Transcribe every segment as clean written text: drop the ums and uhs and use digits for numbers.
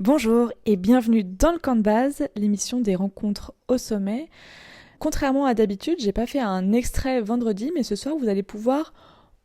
Bonjour et bienvenue dans le camp de base, l'émission des rencontres au sommet. Contrairement à d'habitude, j'ai pas fait un extrait vendredi, mais ce soir vous allez pouvoir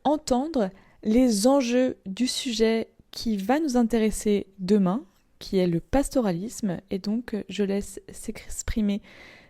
entendre les enjeux du sujet qui va nous intéresser demain, qui est le pastoralisme. Et donc je laisse s'exprimer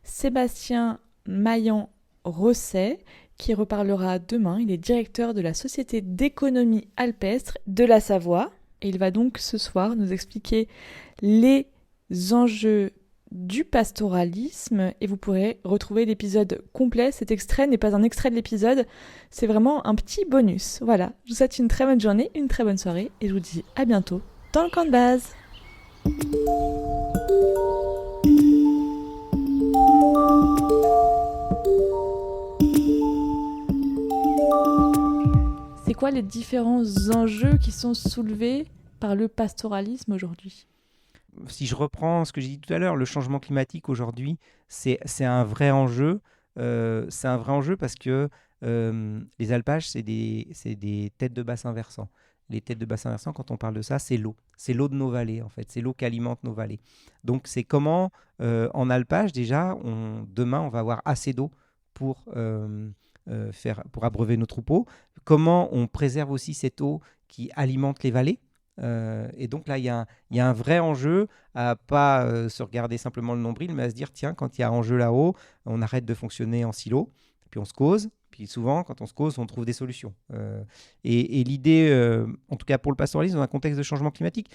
Sébastien Maillan-Rosset, qui reparlera demain. Il est directeur de la Société d'économie alpestre de la Savoie. Et il va donc ce soir nous expliquer les enjeux du pastoralisme et vous pourrez retrouver l'épisode complet. Cet extrait n'est pas un extrait de l'épisode, c'est vraiment un petit bonus. Voilà, je vous souhaite une très bonne journée, une très bonne soirée et je vous dis à bientôt dans le camp de base. C'est quoi les différents enjeux qui sont soulevés par le pastoralisme aujourd'hui ? Si je reprends ce que j'ai dit tout à l'heure, le changement climatique aujourd'hui, c'est un vrai enjeu. C'est un vrai enjeu parce que les alpages, c'est des têtes de bassin versant. Les têtes de bassin versant, quand on parle de ça, c'est l'eau. C'est l'eau de nos vallées, en fait. C'est l'eau qui alimente nos vallées. Donc, c'est comment, en alpage, déjà, demain, on va avoir assez d'eau pour, pour abreuver nos troupeaux. Comment on préserve aussi cette eau qui alimente les vallées. Et donc là, il y a un vrai enjeu à pas se regarder simplement le nombril, mais à se dire, tiens, quand il y a enjeu là-haut, on arrête de fonctionner en silo, puis on se cause. Puis souvent, quand on se cause, on trouve des solutions. Et l'idée, en tout cas pour le pastoralisme, dans un contexte de changement climatique,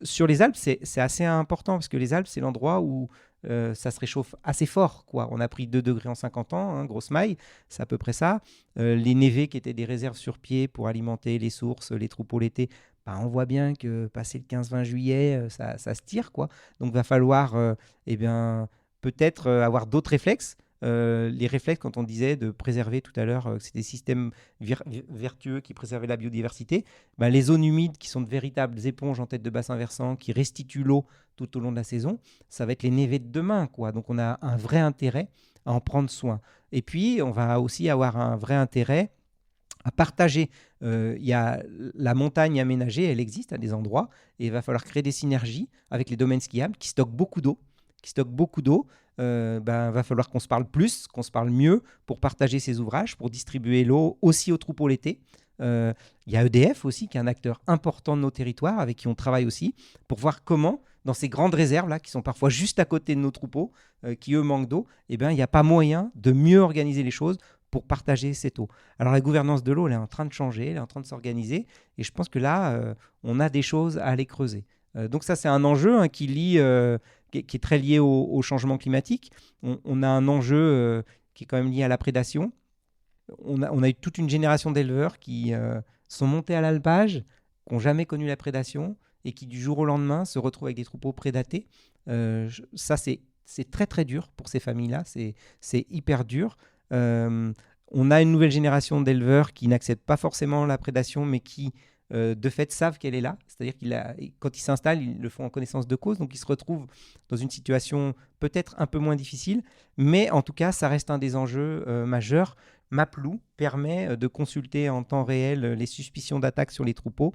sur les Alpes, c'est assez important, parce que les Alpes, c'est l'endroit où ça se réchauffe assez fort, quoi. On a pris 2 degrés en 50 ans, hein, grosse maille, c'est à peu près ça. Les névés qui étaient des réserves sur pied pour alimenter les sources, les troupeaux l'été, on voit bien que passé le 15-20 juillet, ça se tire, quoi. Donc, il va falloir peut-être avoir d'autres réflexes. Les réflexes, quand on disait de préserver tout à l'heure, que c'est des systèmes vertueux qui préservaient la biodiversité, les zones humides qui sont de véritables éponges en tête de bassin versant, qui restituent l'eau tout au long de la saison, ça va être les névés de demain, quoi. Donc, on a un vrai intérêt à en prendre soin. Et puis, on va aussi avoir un vrai intérêt à partager. Il y a la montagne aménagée, elle existe à des endroits, et il va falloir créer des synergies avec les domaines skiables qui stockent beaucoup d'eau. Va falloir qu'on se parle plus, qu'on se parle mieux pour partager ces ouvrages, pour distribuer l'eau aussi aux troupeaux l'été. Il y a EDF aussi, qui est un acteur important de nos territoires, avec qui on travaille aussi, pour voir comment, dans ces grandes réserves là, qui sont parfois juste à côté de nos troupeaux, qui eux manquent d'eau, il n'y a pas moyen de mieux organiser les choses pour partager cette eau. Alors la gouvernance de l'eau, elle est en train de changer, elle est en train de s'organiser, et je pense que là, on a des choses à aller creuser. Donc ça, c'est un enjeu qui est très lié au changement climatique. On a un enjeu qui est quand même lié à la prédation. On a eu toute une génération d'éleveurs qui sont montés à l'alpage, qui n'ont jamais connu la prédation, et qui du jour au lendemain se retrouvent avec des troupeaux prédatés. Ça, c'est très très dur pour ces familles-là, c'est hyper dur. On a une nouvelle génération d'éleveurs qui n'acceptent pas forcément la prédation, mais qui, de fait, savent qu'elle est là. C'est-à-dire quand ils s'installent, ils le font en connaissance de cause, donc ils se retrouvent dans une situation peut-être un peu moins difficile, mais en tout cas, ça reste un des enjeux majeurs. Maplou permet de consulter en temps réel les suspicions d'attaque sur les troupeaux,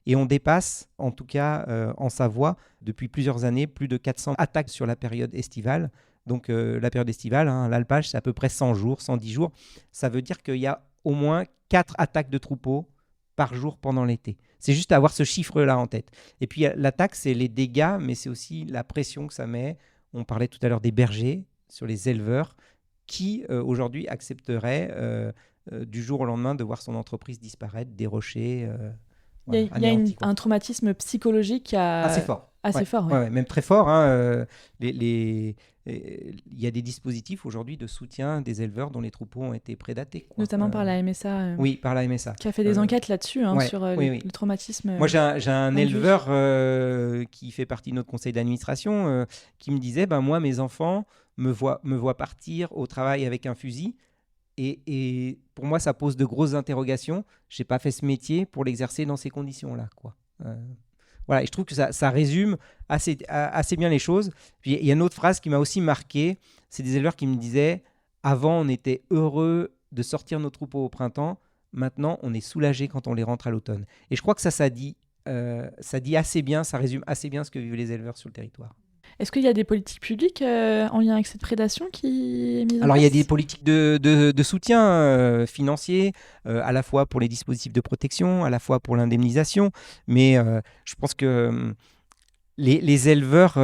et on dépasse, en tout cas en Savoie, depuis plusieurs années, plus de 400 attaques sur la période estivale. Donc la période estivale, l'alpage, c'est à peu près 100 jours, 110 jours. Ça veut dire qu'il y a au moins 4 attaques de troupeaux par jour pendant l'été. C'est juste avoir ce chiffre-là en tête. Et puis l'attaque, c'est les dégâts, mais c'est aussi la pression que ça met. On parlait tout à l'heure des bergers, sur les éleveurs, qui aujourd'hui accepteraient du jour au lendemain de voir son entreprise disparaître, dérocher, Il y a un traumatisme psychologique assez fort. Assez fort, ouais, même très fort. Il y a des dispositifs aujourd'hui de soutien des éleveurs dont les troupeaux ont été prédatés, quoi. Notamment par la MSA. Oui, par la MSA. Qui a fait des enquêtes là-dessus, sur oui. le traumatisme. Moi, j'ai un éleveur qui fait partie de notre conseil d'administration qui me disait, moi, mes enfants me voient partir au travail avec un fusil. Et pour moi, ça pose de grosses interrogations. Je n'ai pas fait ce métier pour l'exercer dans ces conditions-là, quoi. Voilà, et je trouve que ça résume assez bien les choses. Puis il y a une autre phrase qui m'a aussi marqué. C'est des éleveurs qui me disaient « Avant, on était heureux de sortir nos troupeaux au printemps. Maintenant, on est soulagé quand on les rentre à l'automne. » Et je crois que ça dit ça dit assez bien, ça résume assez bien ce que vivent les éleveurs sur le territoire. Est-ce qu'il y a des politiques publiques en lien avec cette prédation qui est mise en Alors, il y a des place? politiques de soutien financier, à la fois pour les dispositifs de protection, à la fois pour l'indemnisation, mais je pense que les éleveurs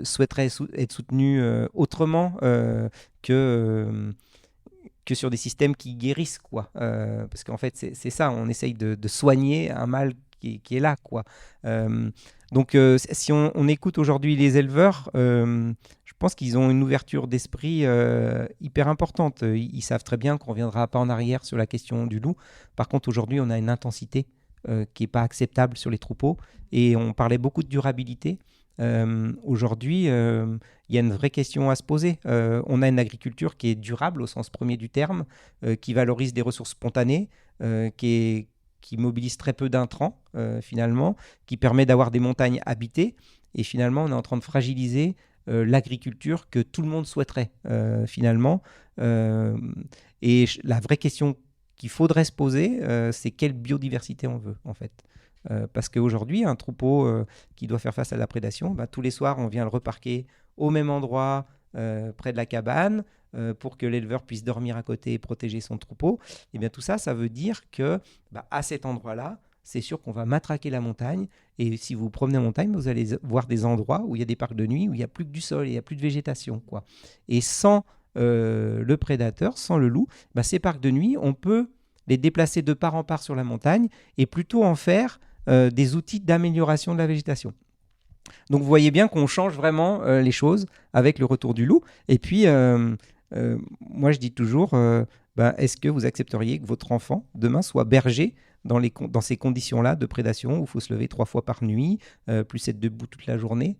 souhaiteraient être soutenus autrement que, euh, que sur des systèmes qui guérissent, quoi. Parce qu'en fait, c'est ça, on essaye de soigner un mal qui est là, quoi. Euh, donc, si on écoute aujourd'hui les éleveurs, je pense qu'ils ont une ouverture d'esprit hyper importante. Ils savent très bien qu'on ne reviendra pas en arrière sur la question du loup. Par contre, aujourd'hui, on a une intensité qui n'est pas acceptable sur les troupeaux. Et on parlait beaucoup de durabilité. Aujourd'hui, il y a une vraie question à se poser. On a une agriculture qui est durable au sens premier du terme, qui valorise des ressources spontanées, qui mobilise très peu d'intrants finalement, qui permet d'avoir des montagnes habitées. Et finalement, on est en train de fragiliser l'agriculture que tout le monde souhaiterait finalement. Euh, la vraie question qu'il faudrait se poser, c'est quelle biodiversité on veut en fait. Parce qu'aujourd'hui, un troupeau qui doit faire face à la prédation, bah, tous les soirs, on vient le reparquer au même endroit, près de la cabane, pour que l'éleveur puisse dormir à côté et protéger son troupeau. Et bien tout ça, ça veut dire que bah, à cet endroit-là, c'est sûr qu'on va matraquer la montagne. Et si vous promenez en montagne, vous allez voir des endroits où il y a des parcs de nuit, où il n'y a plus que du sol, il n'y a plus de végétation, quoi. Et sans le prédateur, sans le loup, bah, ces parcs de nuit, on peut les déplacer de part en part sur la montagne et plutôt en faire des outils d'amélioration de la végétation. Donc vous voyez bien qu'on change vraiment les choses avec le retour du loup. Et puis, moi je dis toujours, est-ce que vous accepteriez que votre enfant demain soit berger dans ces conditions-là de prédation où il faut se lever 3 fois par nuit, plus être debout toute la journée?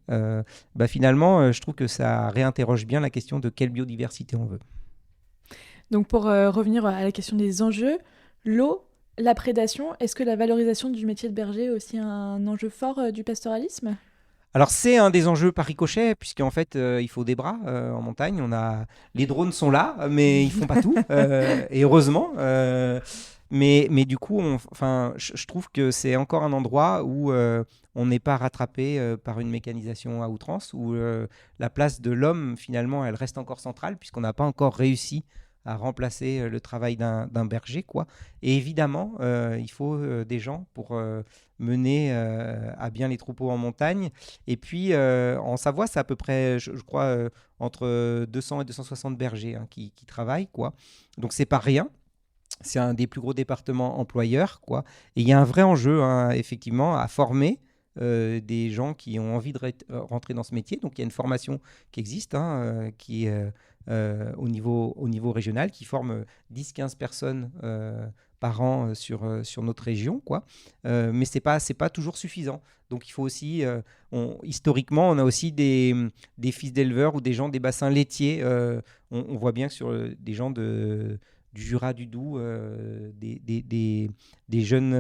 Finalement, je trouve que ça réinterroge bien la question de quelle biodiversité on veut. Donc pour revenir à la question des enjeux, l'eau, la prédation, est-ce que la valorisation du métier de berger est aussi un enjeu fort du pastoralisme? Alors c'est un des enjeux par ricochet, puisqu'en fait il faut des bras en montagne. Les drones sont là, mais ils font pas tout, et heureusement. Mais du coup, je trouve que c'est encore un endroit où on n'est pas rattrapé par une mécanisation à outrance, où la place de l'homme finalement, elle reste encore centrale, puisqu'on n'a pas encore réussi à remplacer le travail d'un berger, quoi. Et évidemment, il faut des gens pour mener à bien les troupeaux en montagne. Et puis, en Savoie, c'est à peu près, je crois, entre 200 et 260 bergers qui travaillent, quoi. Donc, c'est pas rien. C'est un des plus gros départements employeurs, quoi. Et il y a un vrai enjeu, hein, effectivement, à former des gens qui ont envie de rentrer dans ce métier. Donc, il y a une formation qui existe, hein, qui est au niveau régional, qui forme 10-15 personnes par an sur notre région, quoi. Mais c'est pas toujours suffisant. Donc il faut aussi, historiquement, on a aussi des fils d'éleveurs ou des gens des bassins laitiers. On voit bien que sur des gens du Jura, du Doubs, des jeunes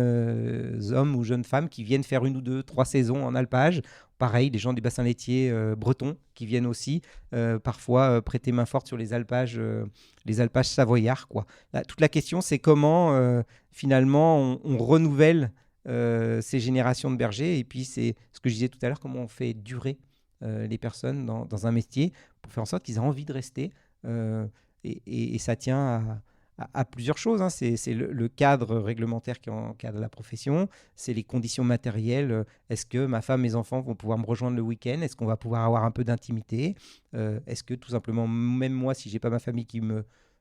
hommes ou jeunes femmes qui viennent faire 1 ou 2, 3 saisons en alpage. Pareil, des gens des bassins laitiers bretons qui viennent aussi parfois prêter main forte sur les alpages savoyards, quoi. Là, toute la question, c'est comment finalement on renouvelle ces générations de bergers. Et puis, c'est ce que je disais tout à l'heure, comment on fait durer les personnes dans un métier pour faire en sorte qu'ils aient envie de rester. Et ça tient à plusieurs choses, hein. C'est le cadre réglementaire qui encadre la profession, c'est les conditions matérielles. Est-ce que ma femme, mes enfants vont pouvoir me rejoindre le week-end? Est-ce qu'on va pouvoir avoir un peu d'intimité? Est-ce que tout simplement, même moi, si j'ai pas ma famille qui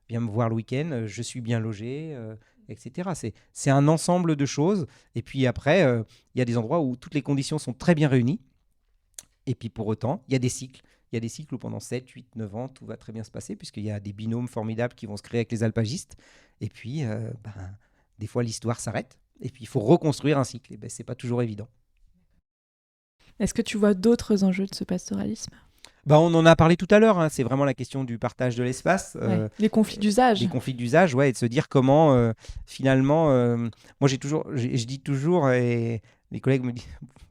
vient me voir le week-end, je suis bien logé, etc. C'est un ensemble de choses. Et puis après, il y a des endroits où toutes les conditions sont très bien réunies. Et puis pour autant, il y a des cycles. Il y a des cycles où pendant 7, 8, 9 ans, tout va très bien se passer, puisqu'il y a des binômes formidables qui vont se créer avec les alpagistes. Et puis, des fois, l'histoire s'arrête. Et puis, il faut reconstruire un cycle. Et ben, c'est pas toujours évident. Est-ce que tu vois d'autres enjeux de ce pastoralisme? On en a parlé tout à l'heure, hein. C'est vraiment la question du partage de l'espace. Ouais. Les conflits d'usage. Les conflits d'usage, ouais, et de se dire comment, finalement, moi, je dis toujours, et les collègues me disent,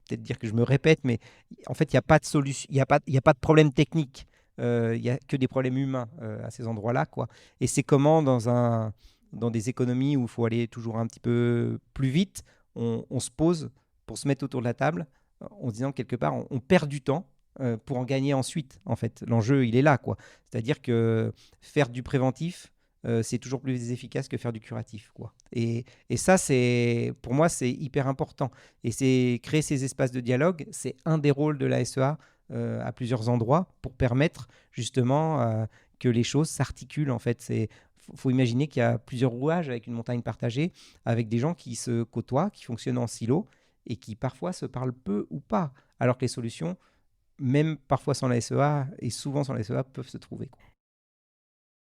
peut-être dire que je me répète, mais en fait, il n'y a pas de solution, il y a pas de problème technique. Il n'y a que des problèmes humains à ces endroits-là, quoi. Et c'est comment, dans des économies où il faut aller toujours un petit peu plus vite, on se pose pour se mettre autour de la table en se disant quelque part, on perd du temps pour en gagner ensuite. En fait, l'enjeu, il est là, quoi. C'est-à-dire que faire du préventif, c'est toujours plus efficace que faire du curatif, quoi. Et ça, pour moi, c'est hyper important. Et c'est créer ces espaces de dialogue, c'est un des rôles de la SEA à plusieurs endroits pour permettre justement que les choses s'articulent. En fait, faut imaginer qu'il y a plusieurs rouages avec une montagne partagée, avec des gens qui se côtoient, qui fonctionnent en silo et qui parfois se parlent peu ou pas, alors que les solutions, même parfois sans la SEA et souvent sans la SEA, peuvent se trouver, quoi.